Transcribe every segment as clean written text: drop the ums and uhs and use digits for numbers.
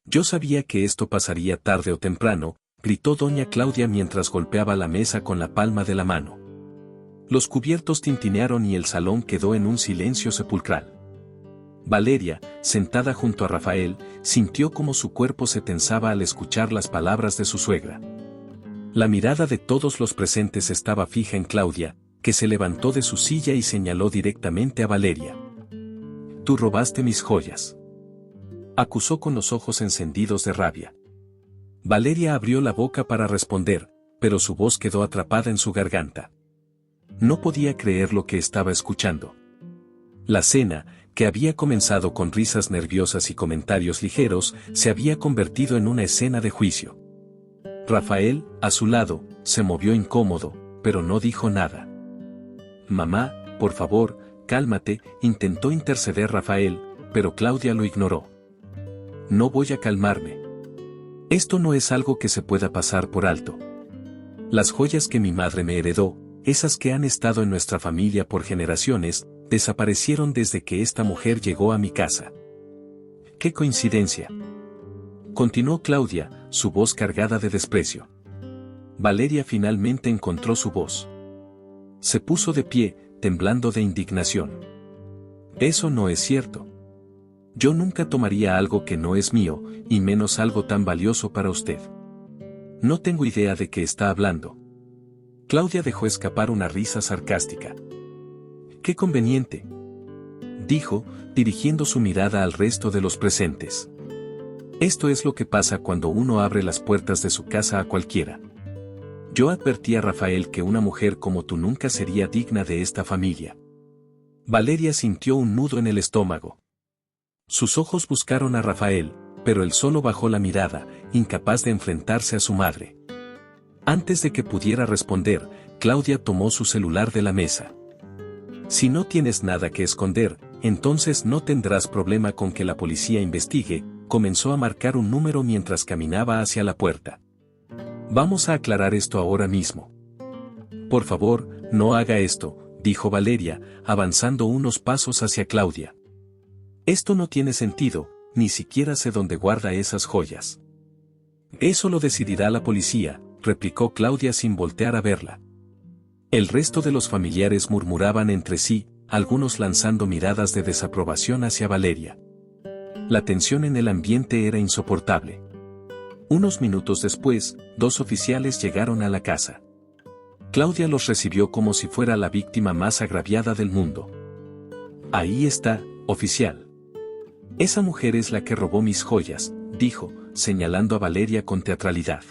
Yo sabía que esto pasaría tarde o temprano, gritó doña Claudia mientras golpeaba la mesa con la palma de la mano. Los cubiertos tintinearon y el salón quedó en un silencio sepulcral. Valeria, sentada junto a Rafael, sintió como su cuerpo se tensaba al escuchar las palabras de su suegra. La mirada de todos los presentes estaba fija en Claudia, que se levantó de su silla y señaló directamente a Valeria. «Tú robaste mis joyas», acusó con los ojos encendidos de rabia. Valeria abrió la boca para responder, pero su voz quedó atrapada en su garganta. No podía creer lo que estaba escuchando. La cena, que había comenzado con risas nerviosas y comentarios ligeros, se había convertido en una escena de juicio. Rafael, a su lado, se movió incómodo, pero no dijo nada. «Mamá, por favor, cálmate», intentó interceder Rafael, pero Claudia lo ignoró. «No voy a calmarme. Esto no es algo que se pueda pasar por alto. Las joyas que mi madre me heredó, esas que han estado en nuestra familia por generaciones, desaparecieron desde que esta mujer llegó a mi casa». «¡Qué coincidencia!», continuó Claudia, su voz cargada de desprecio. Valeria finalmente encontró su voz. Se puso de pie, temblando de indignación. «Eso no es cierto. Yo nunca tomaría algo que no es mío, y menos algo tan valioso para usted. No tengo idea de qué está hablando». Claudia dejó escapar una risa sarcástica. «¡Qué conveniente!», dijo, dirigiendo su mirada al resto de los presentes. «Esto es lo que pasa cuando uno abre las puertas de su casa a cualquiera. Yo advertí a Rafael que una mujer como tú nunca sería digna de esta familia». Valeria sintió un nudo en el estómago. Sus ojos buscaron a Rafael, pero él solo bajó la mirada, incapaz de enfrentarse a su madre. Antes de que pudiera responder, Claudia tomó su celular de la mesa. «Si no tienes nada que esconder, entonces no tendrás problema con que la policía investigue», comenzó a marcar un número mientras caminaba hacia la puerta. «Vamos a aclarar esto ahora mismo». «Por favor, no haga esto», dijo Valeria, avanzando unos pasos hacia Claudia. «Esto no tiene sentido, ni siquiera sé dónde guarda esas joyas». «Eso lo decidirá la policía», replicó Claudia sin voltear a verla. El resto de los familiares murmuraban entre sí, algunos lanzando miradas de desaprobación hacia Valeria. La tensión en el ambiente era insoportable. Unos minutos después, 2 oficiales llegaron a la casa. Claudia los recibió como si fuera la víctima más agraviada del mundo. «Ahí está, oficial. Esa mujer es la que robó mis joyas», dijo, señalando a Valeria con teatralidad.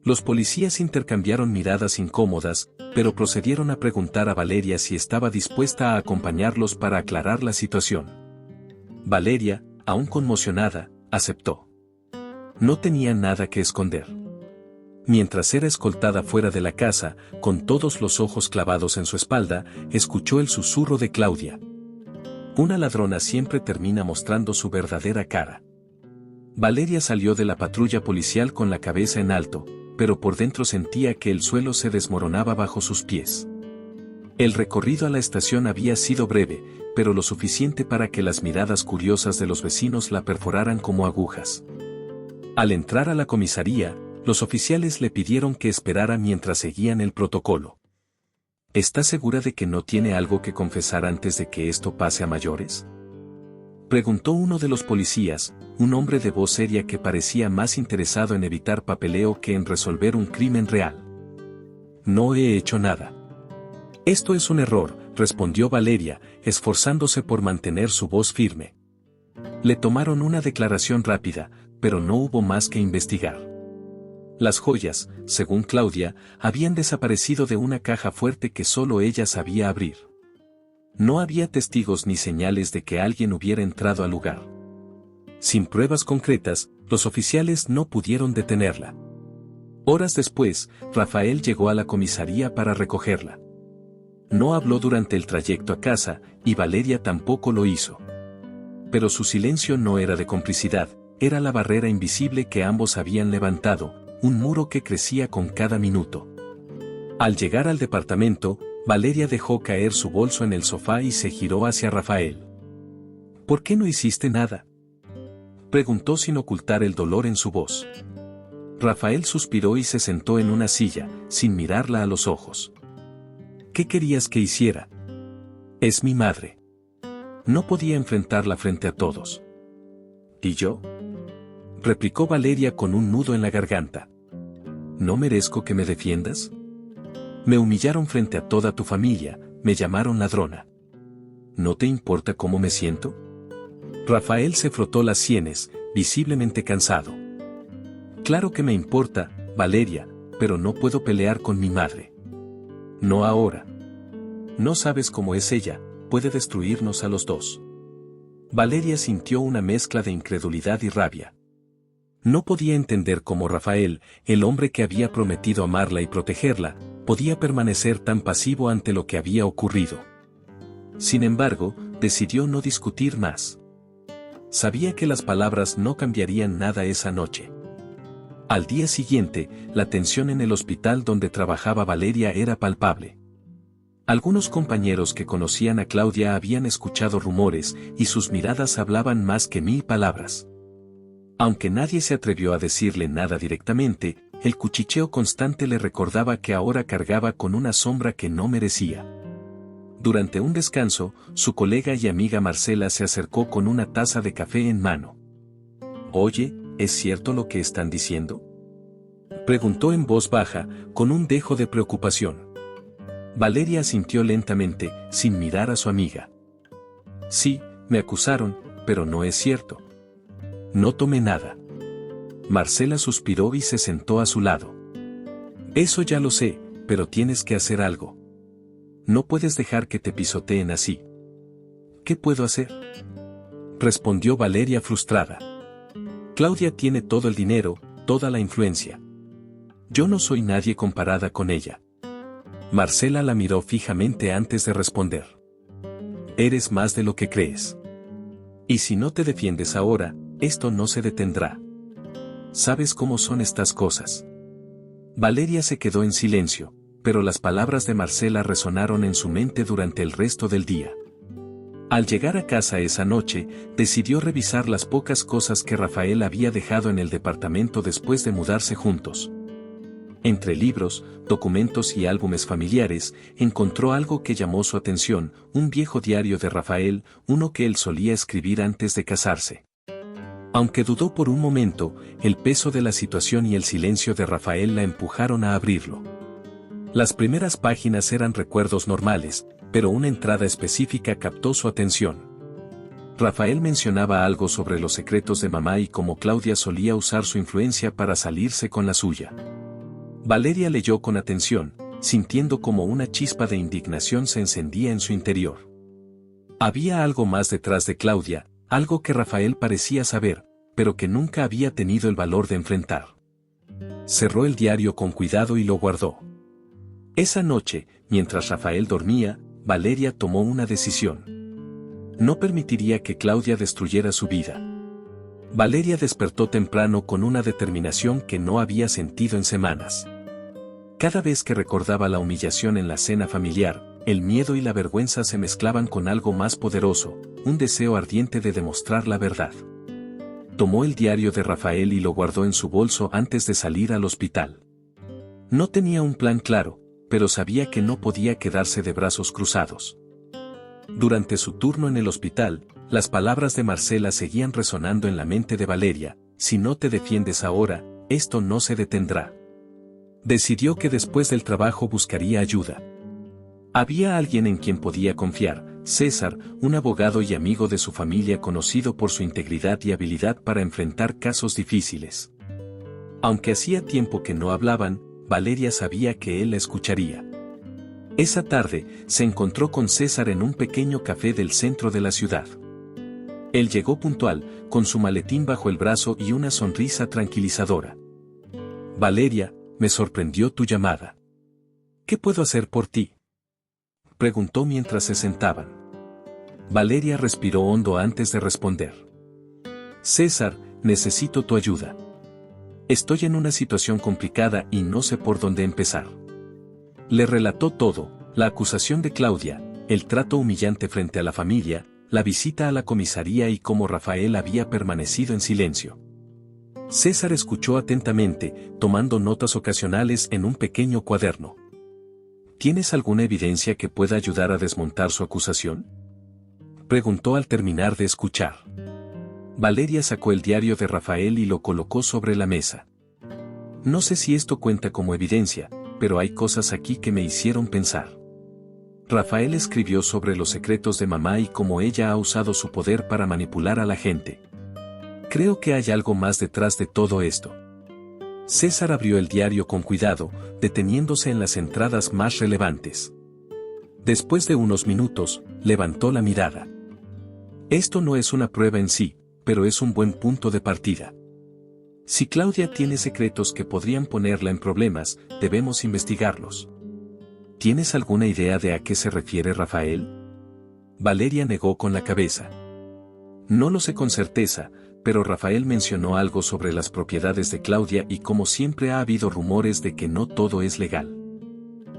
Los policías intercambiaron miradas incómodas, pero procedieron a preguntar a Valeria si estaba dispuesta a acompañarlos para aclarar la situación. Valeria, aún conmocionada, aceptó. No tenía nada que esconder. Mientras era escoltada fuera de la casa, con todos los ojos clavados en su espalda, escuchó el susurro de Claudia. «Una ladrona siempre termina mostrando su verdadera cara». Valeria salió de la patrulla policial con la cabeza en alto, pero por dentro sentía que el suelo se desmoronaba bajo sus pies. El recorrido a la estación había sido breve, pero lo suficiente para que las miradas curiosas de los vecinos la perforaran como agujas. Al entrar a la comisaría, los oficiales le pidieron que esperara mientras seguían el protocolo. ¿Está segura de que no tiene algo que confesar antes de que esto pase a mayores?, preguntó uno de los policías, un hombre de voz seria que parecía más interesado en evitar papeleo que en resolver un crimen real. «No he hecho nada». «Esto es un error», respondió Valeria, esforzándose por mantener su voz firme. Le tomaron una declaración rápida, pero no hubo más que investigar. Las joyas, según Claudia, habían desaparecido de una caja fuerte que solo ella sabía abrir. No había testigos ni señales de que alguien hubiera entrado al lugar. Sin pruebas concretas, los oficiales no pudieron detenerla. Horas después, Rafael llegó a la comisaría para recogerla. No habló durante el trayecto a casa, y Valeria tampoco lo hizo. Pero su silencio no era de complicidad, era la barrera invisible que ambos habían levantado, un muro que crecía con cada minuto. Al llegar al departamento, Valeria dejó caer su bolso en el sofá y se giró hacia Rafael. «¿Por qué no hiciste nada? Preguntó sin ocultar el dolor en su voz. Rafael suspiró y se sentó en una silla, sin mirarla a los ojos. ¿Qué querías que hiciera? Es mi madre. No podía enfrentarla frente a todos. ¿Y yo? Replicó Valeria con un nudo en la garganta. ¿No merezco que me defiendas? Me humillaron frente a toda tu familia, me llamaron ladrona. ¿No te importa cómo me siento? Rafael se frotó las sienes, visiblemente cansado. Claro que me importa, Valeria, pero no puedo pelear con mi madre. No ahora. No sabes cómo es ella, puede destruirnos a los dos. Valeria sintió una mezcla de incredulidad y rabia. No podía entender cómo Rafael, el hombre que había prometido amarla y protegerla, podía permanecer tan pasivo ante lo que había ocurrido. Sin embargo, decidió no discutir más. Sabía que las palabras no cambiarían nada esa noche. Al día siguiente, la tensión en el hospital donde trabajaba Valeria era palpable. Algunos compañeros que conocían a Claudia habían escuchado rumores y sus miradas hablaban más que 1000 palabras. Aunque nadie se atrevió a decirle nada directamente, el cuchicheo constante le recordaba que ahora cargaba con una sombra que no merecía. Durante un descanso, su colega y amiga Marcela se acercó con una taza de café en mano. «Oye, ¿es cierto lo que están diciendo?», preguntó en voz baja, con un dejo de preocupación. Valeria asintió lentamente, sin mirar a su amiga. «Sí, me acusaron, pero no es cierto. No tomé nada». Marcela suspiró y se sentó a su lado. «Eso ya lo sé, pero tienes que hacer algo. No puedes dejar que te pisoteen así». «¿Qué puedo hacer?», respondió Valeria frustrada. «Claudia tiene todo el dinero, toda la influencia. Yo no soy nadie comparada con ella». Marcela la miró fijamente antes de responder. «Eres más de lo que crees. Y si no te defiendes ahora, esto no se detendrá. ¿Sabes cómo son estas cosas?». Valeria se quedó en silencio, pero las palabras de Marcela resonaron en su mente durante el resto del día. Al llegar a casa esa noche, decidió revisar las pocas cosas que Rafael había dejado en el departamento después de mudarse juntos. Entre libros, documentos y álbumes familiares, encontró algo que llamó su atención, un viejo diario de Rafael, uno que él solía escribir antes de casarse. Aunque dudó por un momento, el peso de la situación y el silencio de Rafael la empujaron a abrirlo. Las primeras páginas eran recuerdos normales, pero una entrada específica captó su atención. Rafael mencionaba algo sobre los secretos de mamá y cómo Claudia solía usar su influencia para salirse con la suya. Valeria leyó con atención, sintiendo como una chispa de indignación se encendía en su interior. Había algo más detrás de Claudia, algo que Rafael parecía saber, pero que nunca había tenido el valor de enfrentar. Cerró el diario con cuidado y lo guardó. Esa noche, mientras Rafael dormía, Valeria tomó una decisión. No permitiría que Claudia destruyera su vida. Valeria despertó temprano con una determinación que no había sentido en semanas. Cada vez que recordaba la humillación en la cena familiar, el miedo y la vergüenza se mezclaban con algo más poderoso, un deseo ardiente de demostrar la verdad. Tomó el diario de Rafael y lo guardó en su bolso antes de salir al hospital. No tenía un plan claro, pero sabía que no podía quedarse de brazos cruzados. Durante su turno en el hospital, las palabras de Marcela seguían resonando en la mente de Valeria: «Si no te defiendes ahora, esto no se detendrá». Decidió que después del trabajo buscaría ayuda. Había alguien en quien podía confiar: César, un abogado y amigo de su familia conocido por su integridad y habilidad para enfrentar casos difíciles. Aunque hacía tiempo que no hablaban, Valeria sabía que él la escucharía. Esa tarde, se encontró con César en un pequeño café del centro de la ciudad. Él llegó puntual, con su maletín bajo el brazo y una sonrisa tranquilizadora. «Valeria, me sorprendió tu llamada. ¿Qué puedo hacer por ti?», preguntó mientras se sentaban. Valeria respiró hondo antes de responder. «César, necesito tu ayuda. Estoy en una situación complicada y no sé por dónde empezar». Le relató todo: la acusación de Claudia, el trato humillante frente a la familia, la visita a la comisaría y cómo Rafael había permanecido en silencio. César escuchó atentamente, tomando notas ocasionales en un pequeño cuaderno. ¿Tienes alguna evidencia que pueda ayudar a desmontar su acusación?, preguntó al terminar de escuchar. Valeria sacó el diario de Rafael y lo colocó sobre la mesa. No sé si esto cuenta como evidencia, pero hay cosas aquí que me hicieron pensar. Rafael escribió sobre los secretos de mamá y cómo ella ha usado su poder para manipular a la gente. Creo que hay algo más detrás de todo esto. César abrió el diario con cuidado, deteniéndose en las entradas más relevantes. Después de unos minutos, levantó la mirada. Esto no es una prueba en sí, pero es un buen punto de partida. Si Claudia tiene secretos que podrían ponerla en problemas, debemos investigarlos. ¿Tienes alguna idea de a qué se refiere Rafael?, Valeria negó con la cabeza. No lo sé con certeza, pero Rafael mencionó algo sobre las propiedades de Claudia y como siempre ha habido rumores de que no todo es legal.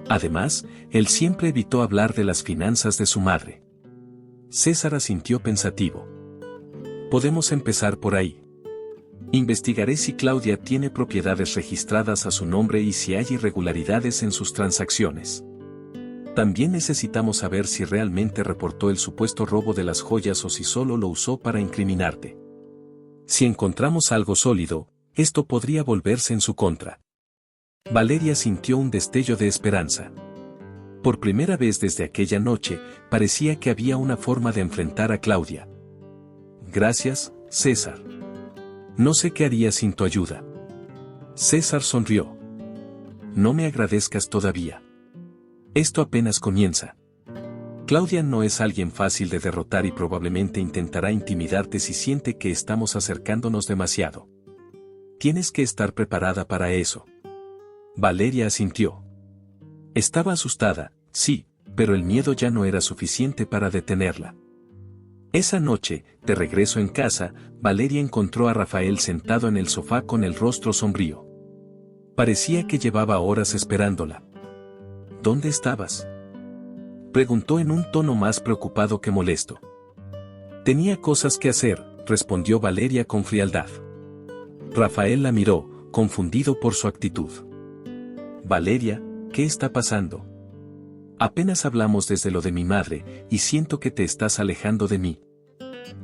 Además, él siempre evitó hablar de las finanzas de su madre. César asintió pensativo. Podemos empezar por ahí. Investigaré si Claudia tiene propiedades registradas a su nombre y si hay irregularidades en sus transacciones. También necesitamos saber si realmente reportó el supuesto robo de las joyas o si solo lo usó para incriminarte. Si encontramos algo sólido, esto podría volverse en su contra. Valeria sintió un destello de esperanza. Por primera vez desde aquella noche, parecía que había una forma de enfrentar a Claudia. Gracias, César. No sé qué haría sin tu ayuda. César sonrió. No me agradezcas todavía. Esto apenas comienza. Claudia no es alguien fácil de derrotar y probablemente intentará intimidarte si siente que estamos acercándonos demasiado. Tienes que estar preparada para eso. Valeria asintió. Estaba asustada, sí, pero el miedo ya no era suficiente para detenerla. Esa noche, de regreso en casa, Valeria encontró a Rafael sentado en el sofá con el rostro sombrío. Parecía que llevaba horas esperándola. ¿Dónde estabas?, preguntó en un tono más preocupado que molesto. Tenía cosas que hacer, respondió Valeria con frialdad. Rafael la miró, confundido por su actitud. Valeria, ¿qué está pasando? Apenas hablamos desde lo de mi madre, y siento que te estás alejando de mí.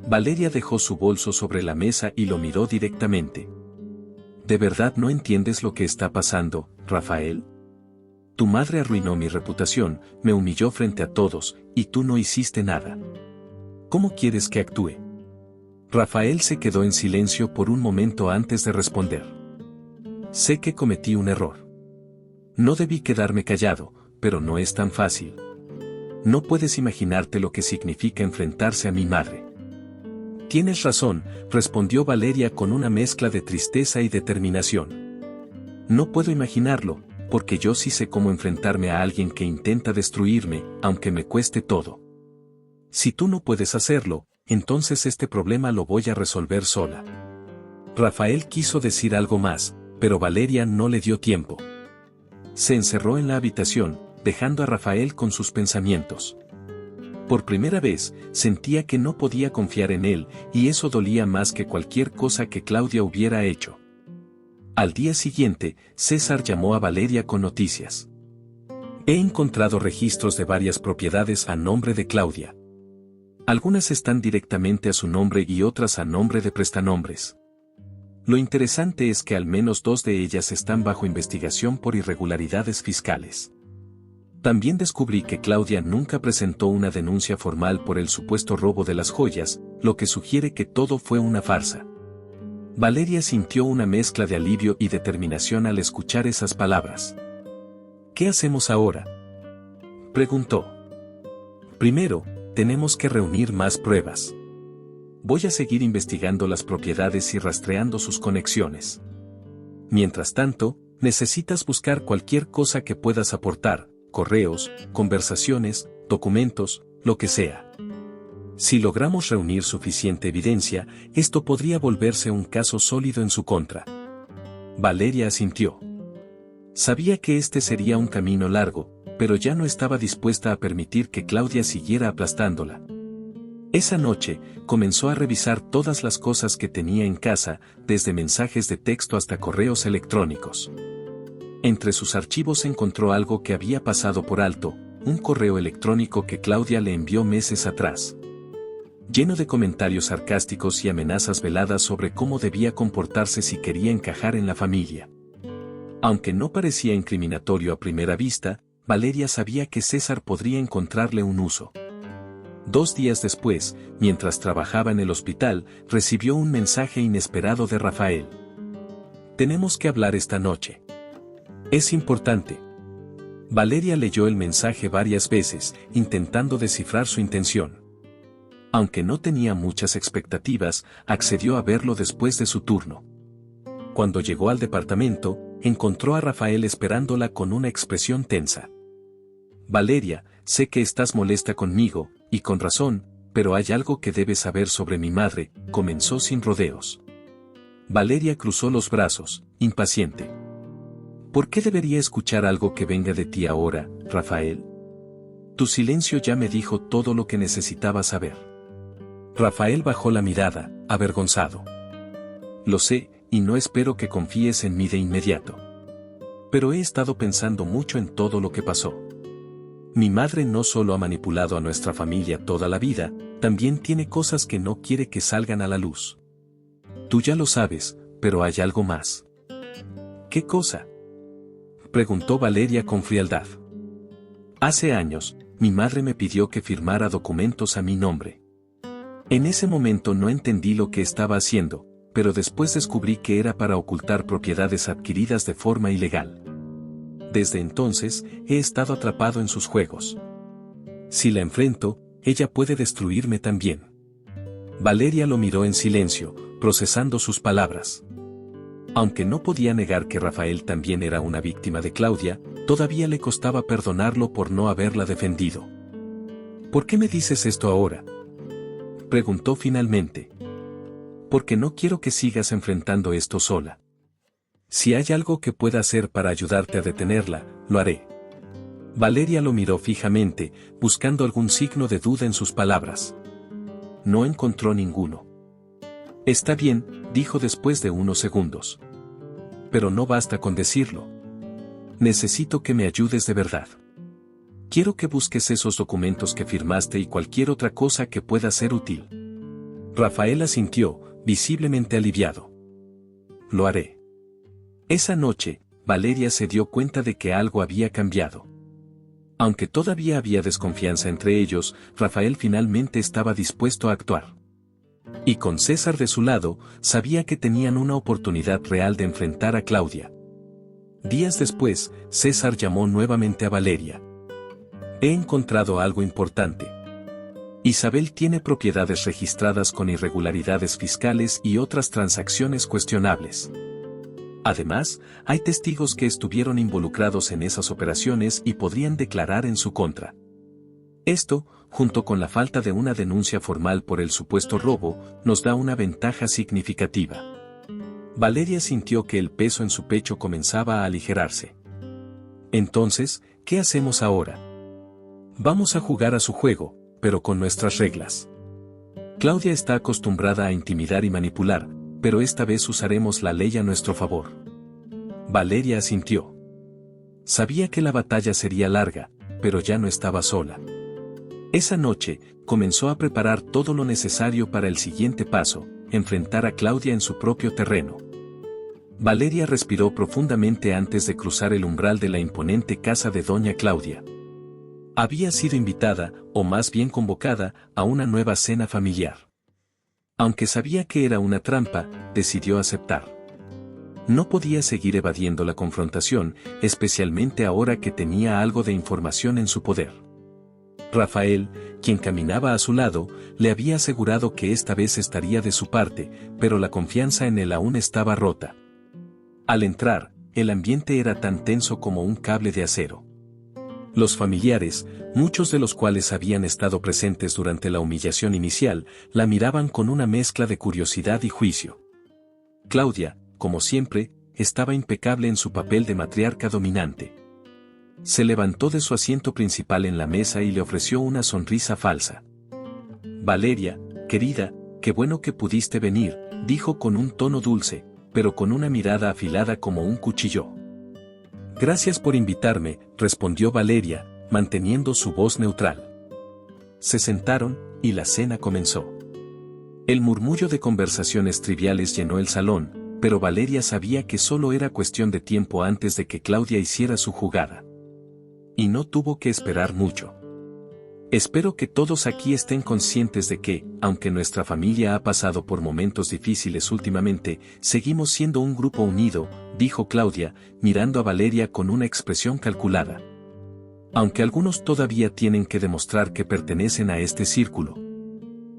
Valeria dejó su bolso sobre la mesa y lo miró directamente. ¿De verdad no entiendes lo que está pasando, Rafael? Tu madre arruinó mi reputación, me humilló frente a todos, y tú no hiciste nada. ¿Cómo quieres que actúe? Rafael se quedó en silencio por un momento antes de responder. Sé que cometí un error. No debí quedarme callado, pero no es tan fácil. No puedes imaginarte lo que significa enfrentarse a mi madre. Tienes razón, respondió Valeria con una mezcla de tristeza y determinación. No puedo imaginarlo, porque yo sí sé cómo enfrentarme a alguien que intenta destruirme, aunque me cueste todo. Si tú no puedes hacerlo, entonces este problema lo voy a resolver sola. Rafael quiso decir algo más, pero Valeria no le dio tiempo. Se encerró en la habitación, dejando a Rafael con sus pensamientos. Por primera vez, sentía que no podía confiar en él, y eso dolía más que cualquier cosa que Claudia hubiera hecho. Al día siguiente, César llamó a Valeria con noticias. He encontrado registros de varias propiedades a nombre de Claudia. Algunas están directamente a su nombre y otras a nombre de prestanombres. Lo interesante es que al menos 2 de ellas están bajo investigación por irregularidades fiscales. También descubrí que Claudia nunca presentó una denuncia formal por el supuesto robo de las joyas, lo que sugiere que todo fue una farsa. Valeria sintió una mezcla de alivio y determinación al escuchar esas palabras. ¿Qué hacemos ahora?, preguntó. Primero, tenemos que reunir más pruebas. Voy a seguir investigando las propiedades y rastreando sus conexiones. Mientras tanto, necesitas buscar cualquier cosa que puedas aportar, correos, conversaciones, documentos, lo que sea. Si logramos reunir suficiente evidencia, esto podría volverse un caso sólido en su contra. Valeria asintió. Sabía que este sería un camino largo, pero ya no estaba dispuesta a permitir que Claudia siguiera aplastándola. Esa noche, comenzó a revisar todas las cosas que tenía en casa, desde mensajes de texto hasta correos electrónicos. Entre sus archivos encontró algo que había pasado por alto, un correo electrónico que Claudia le envió meses atrás, lleno de comentarios sarcásticos y amenazas veladas sobre cómo debía comportarse si quería encajar en la familia. Aunque no parecía incriminatorio a primera vista, Valeria sabía que César podría encontrarle un uso. 2 días después, mientras trabajaba en el hospital, recibió un mensaje inesperado de Rafael. «Tenemos que hablar esta noche. Es importante». Valeria leyó el mensaje varias veces, intentando descifrar su intención. Aunque no tenía muchas expectativas, accedió a verlo después de su turno. Cuando llegó al departamento, encontró a Rafael esperándola con una expresión tensa. «Valeria, sé que estás molesta conmigo, y con razón, pero hay algo que debes saber sobre mi madre», comenzó sin rodeos. Valeria cruzó los brazos, impaciente. «¿Por qué debería escuchar algo que venga de ti ahora, Rafael? Tu silencio ya me dijo todo lo que necesitaba saber». Rafael bajó la mirada, avergonzado. «Lo sé, y no espero que confíes en mí de inmediato. Pero he estado pensando mucho en todo lo que pasó. Mi madre no solo ha manipulado a nuestra familia toda la vida, también tiene cosas que no quiere que salgan a la luz. Tú ya lo sabes, pero hay algo más». «¿Qué cosa?», preguntó Valeria con frialdad. «Hace años, mi madre me pidió que firmara documentos a mi nombre. En ese momento no entendí lo que estaba haciendo, pero después descubrí que era para ocultar propiedades adquiridas de forma ilegal. Desde entonces, he estado atrapado en sus juegos. Si la enfrento, ella puede destruirme también». Valeria lo miró en silencio, procesando sus palabras. Aunque no podía negar que Rafael también era una víctima de Claudia, todavía le costaba perdonarlo por no haberla defendido. «¿Por qué me dices esto ahora?», preguntó finalmente. «Porque no quiero que sigas enfrentando esto sola. Si hay algo que pueda hacer para ayudarte a detenerla, lo haré». Valeria lo miró fijamente, buscando algún signo de duda en sus palabras. No encontró ninguno. «Está bien», dijo después de unos segundos. «Pero no basta con decirlo. Necesito que me ayudes de verdad. Quiero que busques esos documentos que firmaste y cualquier otra cosa que pueda ser útil». Rafael asintió, visiblemente aliviado. «Lo haré». Esa noche, Valeria se dio cuenta de que algo había cambiado. Aunque todavía había desconfianza entre ellos, Rafael finalmente estaba dispuesto a actuar. Y con César de su lado, sabía que tenían una oportunidad real de enfrentar a Claudia. Días después, César llamó nuevamente a Valeria. «He encontrado algo importante. Isabel tiene propiedades registradas con irregularidades fiscales y otras transacciones cuestionables. Además, hay testigos que estuvieron involucrados en esas operaciones y podrían declarar en su contra. Esto, junto con la falta de una denuncia formal por el supuesto robo, nos da una ventaja significativa». Valeria sintió que el peso en su pecho comenzaba a aligerarse. «Entonces, ¿qué hacemos ahora?». «Vamos a jugar a su juego, pero con nuestras reglas. Claudia está acostumbrada a intimidar y manipular, pero esta vez usaremos la ley a nuestro favor». Valeria asintió. Sabía que la batalla sería larga, pero ya no estaba sola. Esa noche, comenzó a preparar todo lo necesario para el siguiente paso, enfrentar a Claudia en su propio terreno. Valeria respiró profundamente antes de cruzar el umbral de la imponente casa de doña Claudia. Había sido invitada, o más bien convocada, a una nueva cena familiar. Aunque sabía que era una trampa, decidió aceptar. No podía seguir evadiendo la confrontación, especialmente ahora que tenía algo de información en su poder. Rafael, quien caminaba a su lado, le había asegurado que esta vez estaría de su parte, pero la confianza en él aún estaba rota. Al entrar, el ambiente era tan tenso como un cable de acero. Los familiares, muchos de los cuales habían estado presentes durante la humillación inicial, la miraban con una mezcla de curiosidad y juicio. Claudia, como siempre, estaba impecable en su papel de matriarca dominante. Se levantó de su asiento principal en la mesa y le ofreció una sonrisa falsa. Valeria, querida, qué bueno que pudiste venir, dijo con un tono dulce, pero con una mirada afilada como un cuchillo. Gracias por invitarme, respondió Valeria, manteniendo su voz neutral. Se sentaron, y la cena comenzó. El murmullo de conversaciones triviales llenó el salón, pero Valeria sabía que solo era cuestión de tiempo antes de que Claudia hiciera su jugada. Y no tuvo que esperar mucho. Espero que todos aquí estén conscientes de que, aunque nuestra familia ha pasado por momentos difíciles últimamente, seguimos siendo un grupo unido, dijo Claudia, mirando a Valeria con una expresión calculada. Aunque algunos todavía tienen que demostrar que pertenecen a este círculo.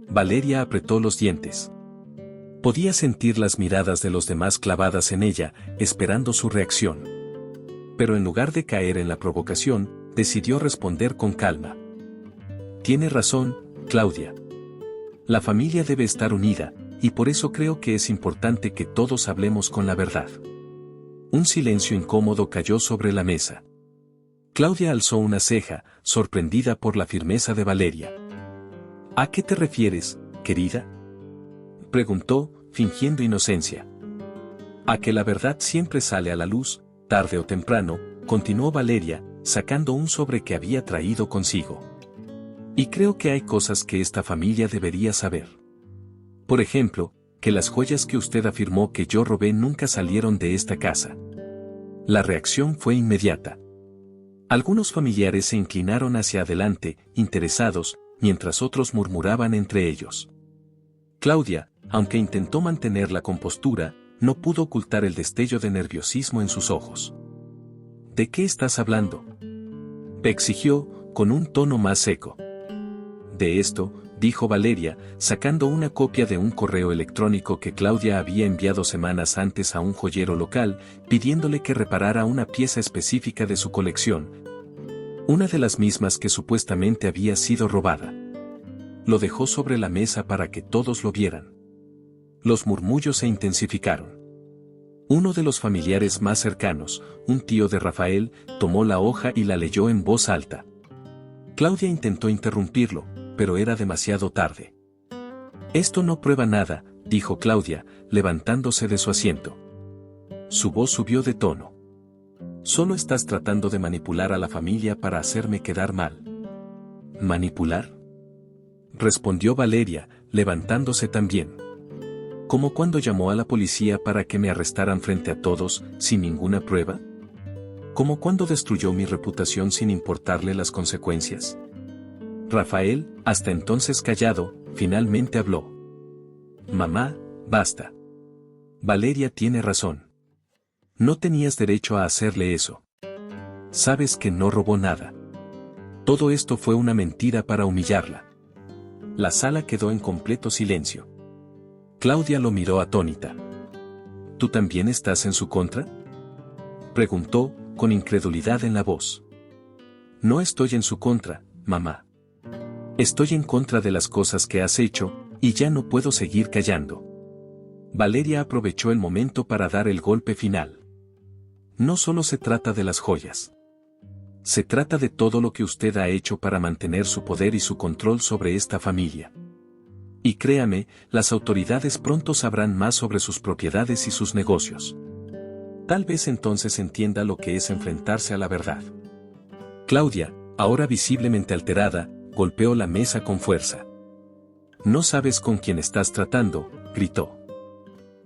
Valeria apretó los dientes. Podía sentir las miradas de los demás clavadas en ella, esperando su reacción. Pero en lugar de caer en la provocación, decidió responder con calma. Tiene razón, Claudia. La familia debe estar unida, y por eso creo que es importante que todos hablemos con la verdad. Un silencio incómodo cayó sobre la mesa. Claudia alzó una ceja, sorprendida por la firmeza de Valeria. ¿A qué te refieres, querida?, preguntó, fingiendo inocencia. A que la verdad siempre sale a la luz, tarde o temprano, continuó Valeria, sacando un sobre que había traído consigo. Y creo que hay cosas que esta familia debería saber. Por ejemplo, que las joyas que usted afirmó que yo robé nunca salieron de esta casa. La reacción fue inmediata. Algunos familiares se inclinaron hacia adelante, interesados, mientras otros murmuraban entre ellos. Claudia, aunque intentó mantener la compostura, no pudo ocultar el destello de nerviosismo en sus ojos. ¿De qué estás hablando?, exigió, con un tono más seco. De esto, dijo Valeria, sacando una copia de un correo electrónico que Claudia había enviado semanas antes a un joyero local, pidiéndole que reparara una pieza específica de su colección, una de las mismas que supuestamente había sido robada. Lo dejó sobre la mesa para que todos lo vieran. Los murmullos se intensificaron. Uno de los familiares más cercanos, un tío de Rafael, tomó la hoja y la leyó en voz alta. Claudia intentó interrumpirlo, pero era demasiado tarde. Esto no prueba nada, dijo Claudia, levantándose de su asiento. Su voz subió de tono. Solo estás tratando de manipular a la familia para hacerme quedar mal. ¿Manipular?, respondió Valeria, levantándose también. ¿Como cuando llamó a la policía para que me arrestaran frente a todos, sin ninguna prueba? ¿Como cuando destruyó mi reputación sin importarle las consecuencias? Rafael, hasta entonces callado, finalmente habló. Mamá, basta. Valeria tiene razón. No tenías derecho a hacerle eso. Sabes que no robó nada. Todo esto fue una mentira para humillarla. La sala quedó en completo silencio. Claudia lo miró atónita. ¿Tú también estás en su contra?, preguntó, con incredulidad en la voz. No estoy en su contra, mamá. Estoy en contra de las cosas que has hecho, y ya no puedo seguir callando. Valeria aprovechó el momento para dar el golpe final. No solo se trata de las joyas. Se trata de todo lo que usted ha hecho para mantener su poder y su control sobre esta familia. Y créame, las autoridades pronto sabrán más sobre sus propiedades y sus negocios. Tal vez entonces entienda lo que es enfrentarse a la verdad. Claudia, ahora visiblemente alterada, golpeó la mesa con fuerza. No sabes con quién estás tratando, gritó.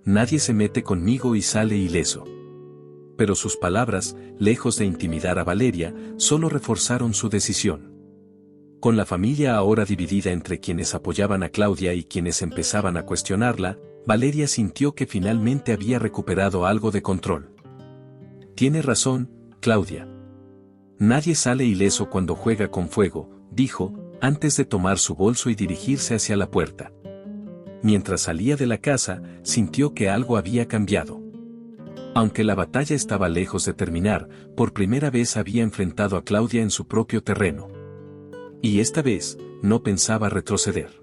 Nadie se mete conmigo y sale ileso. Pero sus palabras, lejos de intimidar a Valeria, solo reforzaron su decisión. Con la familia ahora dividida entre quienes apoyaban a Claudia y quienes empezaban a cuestionarla, Valeria sintió que finalmente había recuperado algo de control. Tiene razón, Claudia. Nadie sale ileso cuando juega con fuego, dijo, antes de tomar su bolso y dirigirse hacia la puerta. Mientras salía de la casa, sintió que algo había cambiado. Aunque la batalla estaba lejos de terminar, por primera vez había enfrentado a Claudia en su propio terreno. Y esta vez, no pensaba retroceder.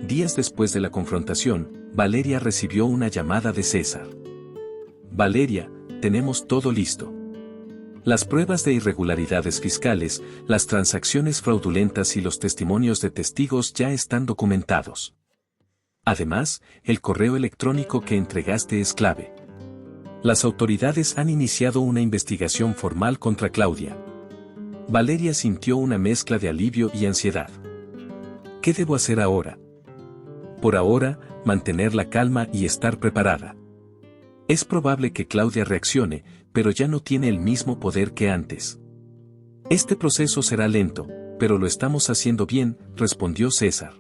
Días después de la confrontación, Valeria recibió una llamada de César. Valeria, tenemos todo listo. Las pruebas de irregularidades fiscales, las transacciones fraudulentas y los testimonios de testigos ya están documentados. Además, el correo electrónico que entregaste es clave. Las autoridades han iniciado una investigación formal contra Claudia. Valeria sintió una mezcla de alivio y ansiedad. ¿Qué debo hacer ahora? Por ahora, mantener la calma y estar preparada. Es probable que Claudia reaccione, pero ya no tiene el mismo poder que antes. Este proceso será lento, pero lo estamos haciendo bien, respondió César.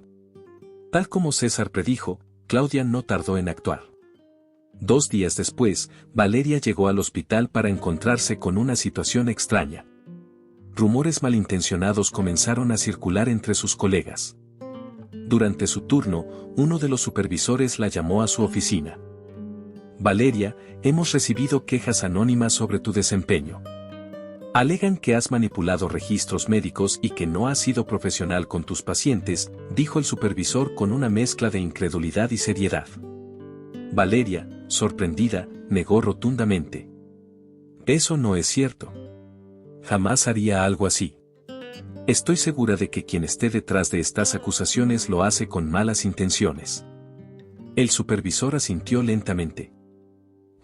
Tal como César predijo, Claudia no tardó en actuar. 2 días después, Valeria llegó al hospital para encontrarse con una situación extraña. Rumores malintencionados comenzaron a circular entre sus colegas. Durante su turno, uno de los supervisores la llamó a su oficina. Valeria, hemos recibido quejas anónimas sobre tu desempeño. Alegan que has manipulado registros médicos y que no has sido profesional con tus pacientes, dijo el supervisor con una mezcla de incredulidad y seriedad. Valeria, sorprendida, negó rotundamente. Eso no es cierto. Jamás haría algo así. Estoy segura de que quien esté detrás de estas acusaciones lo hace con malas intenciones. El supervisor asintió lentamente.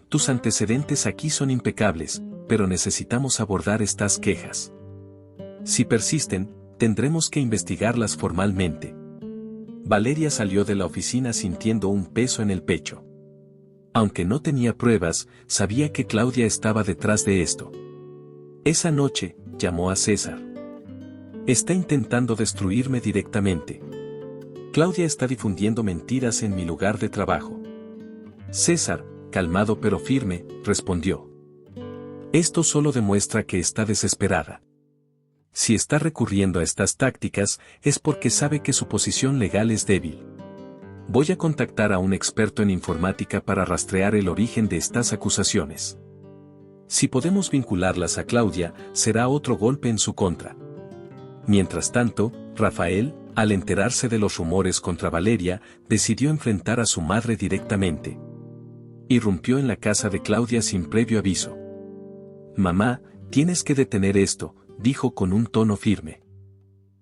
Tus antecedentes aquí son impecables, pero necesitamos abordar estas quejas. Si persisten, tendremos que investigarlas formalmente. Valeria salió de la oficina sintiendo un peso en el pecho. Aunque no tenía pruebas, sabía que Claudia estaba detrás de esto. Esa noche, llamó a César. Está intentando destruirme directamente. Claudia está difundiendo mentiras en mi lugar de trabajo. César, calmado pero firme, respondió. Esto solo demuestra que está desesperada. Si está recurriendo a estas tácticas, es porque sabe que su posición legal es débil. Voy a contactar a un experto en informática para rastrear el origen de estas acusaciones. Si podemos vincularlas a Claudia, será otro golpe en su contra. Mientras tanto, Rafael, al enterarse de los rumores contra Valeria, decidió enfrentar a su madre directamente. Irrumpió en la casa de Claudia sin previo aviso. Mamá, tienes que detener esto, dijo con un tono firme.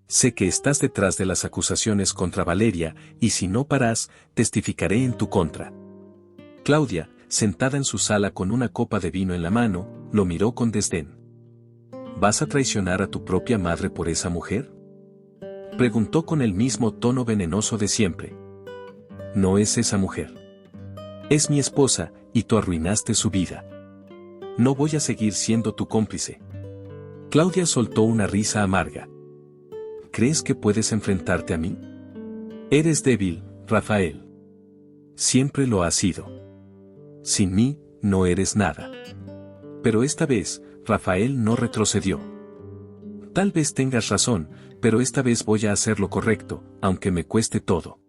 Sé que estás detrás de las acusaciones contra Valeria, y si no paras, testificaré en tu contra. Claudia, sentada en su sala con una copa de vino en la mano, lo miró con desdén. ¿Vas a traicionar a tu propia madre por esa mujer? Preguntó con el mismo tono venenoso de siempre. No es esa mujer. Es mi esposa, y tú arruinaste su vida. No voy a seguir siendo tu cómplice. Claudia soltó una risa amarga. ¿Crees que puedes enfrentarte a mí? Eres débil, Rafael. Siempre lo has sido. Sin mí, no eres nada. Pero esta vez, Rafael no retrocedió. Tal vez tengas razón, pero esta vez voy a hacer lo correcto, aunque me cueste todo.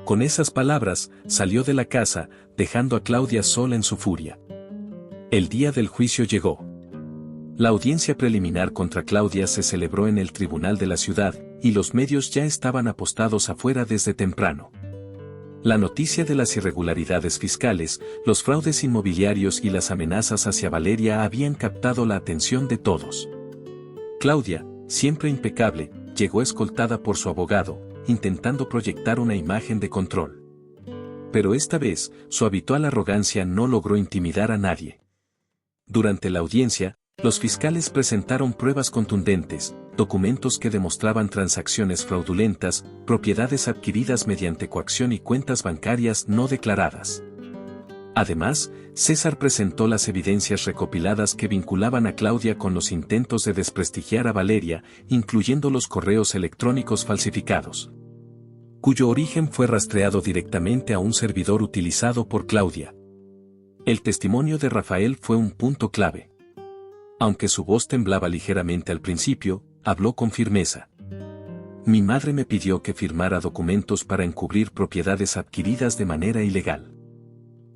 Con esas palabras, salió de la casa, dejando a Claudia sola en su furia. El día del juicio llegó. La audiencia preliminar contra Claudia se celebró en el tribunal de la ciudad, y los medios ya estaban apostados afuera desde temprano. La noticia de las irregularidades fiscales, los fraudes inmobiliarios y las amenazas hacia Valeria habían captado la atención de todos. Claudia, siempre impecable, llegó escoltada por su abogado, intentando proyectar una imagen de control. Pero esta vez, su habitual arrogancia no logró intimidar a nadie. Durante la audiencia, los fiscales presentaron pruebas contundentes, documentos que demostraban transacciones fraudulentas, propiedades adquiridas mediante coacción y cuentas bancarias no declaradas. Además, César presentó las evidencias recopiladas que vinculaban a Claudia con los intentos de desprestigiar a Valeria, incluyendo los correos electrónicos falsificados, cuyo origen fue rastreado directamente a un servidor utilizado por Claudia. El testimonio de Rafael fue un punto clave. Aunque su voz temblaba ligeramente al principio, habló con firmeza. Mi madre me pidió que firmara documentos para encubrir propiedades adquiridas de manera ilegal.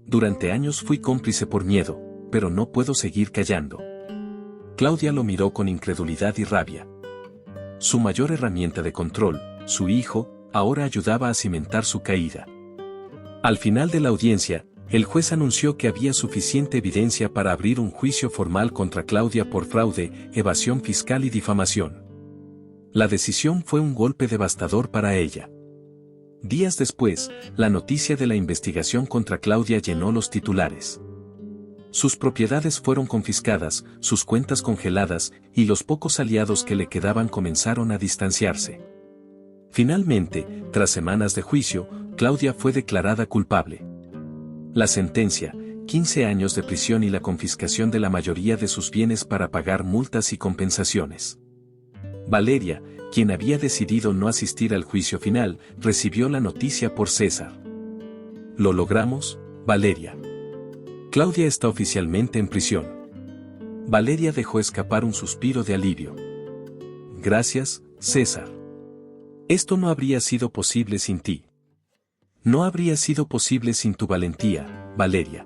Durante años fui cómplice por miedo, pero no puedo seguir callando. Claudia lo miró con incredulidad y rabia. Su mayor herramienta de control, su hijo, ahora ayudaba a cimentar su caída. Al final de la audiencia, El juez anunció que había suficiente evidencia para abrir un juicio formal contra Claudia por fraude, evasión fiscal y difamación. La decisión fue un golpe devastador para ella. Días después, la noticia de la investigación contra Claudia llenó los titulares. Sus propiedades fueron confiscadas, sus cuentas congeladas, y los pocos aliados que le quedaban comenzaron a distanciarse. Finalmente, tras semanas de juicio, Claudia fue declarada culpable. La sentencia, 15 años de prisión y la confiscación de la mayoría de sus bienes para pagar multas y compensaciones. Valeria, quien había decidido no asistir al juicio final, recibió la noticia por César. «Lo logramos, Valeria. Claudia está oficialmente en prisión». Valeria dejó escapar un suspiro de alivio. «Gracias, César. Esto no habría sido posible sin ti. No habría sido posible sin tu valentía, Valeria.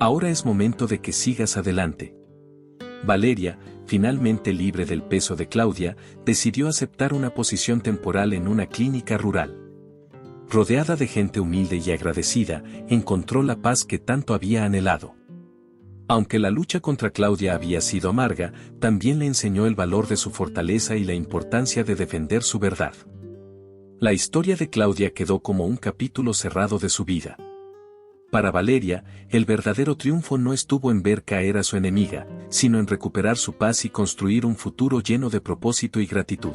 Ahora es momento de que sigas adelante». Valeria, finalmente libre del peso de Claudia, decidió aceptar una posición temporal en una clínica rural. Rodeada de gente humilde y agradecida, encontró la paz que tanto había anhelado. Aunque la lucha contra Claudia había sido amarga, también le enseñó el valor de su fortaleza y la importancia de defender su verdad. La historia de Claudia quedó como un capítulo cerrado de su vida. Para Valeria, el verdadero triunfo no estuvo en ver caer a su enemiga, sino en recuperar su paz y construir un futuro lleno de propósito y gratitud.